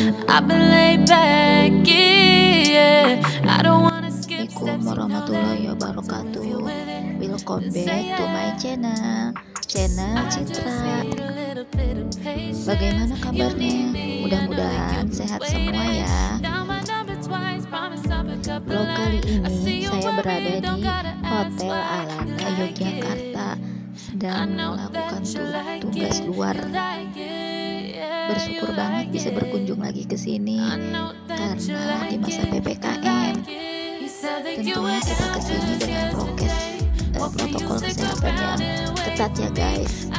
Assalamualaikum warahmatullahi wabarakatuh. Welcome back to my channel Citra. Bagaimana kabarnya? Mudah-mudahan sehat semua ya. Vlog kali ini saya berada di Hotel Alana Yogyakarta, sedang melakukan tugas luar. Bersyukur banget bisa berkunjung lagi ke sini karena di masa PPKM. Tentunya kita kesini dengan protokol kesehatan yang ketat ya guys.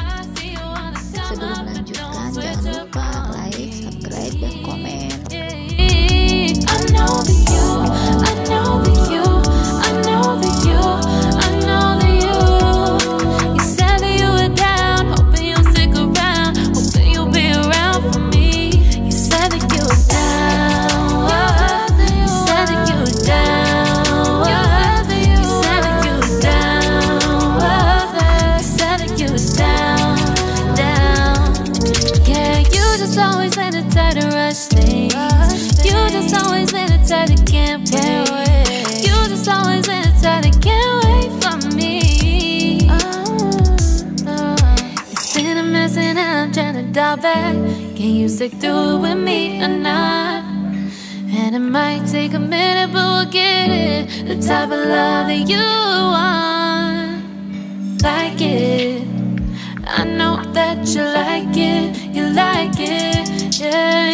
Sebelum melanjutkan, jangan lupa like, subscribe, dan komen. Can you stick through it with me or not? And it might take a minute, but we'll get it. The type of love that you want, like it. I know that you like it, yeah.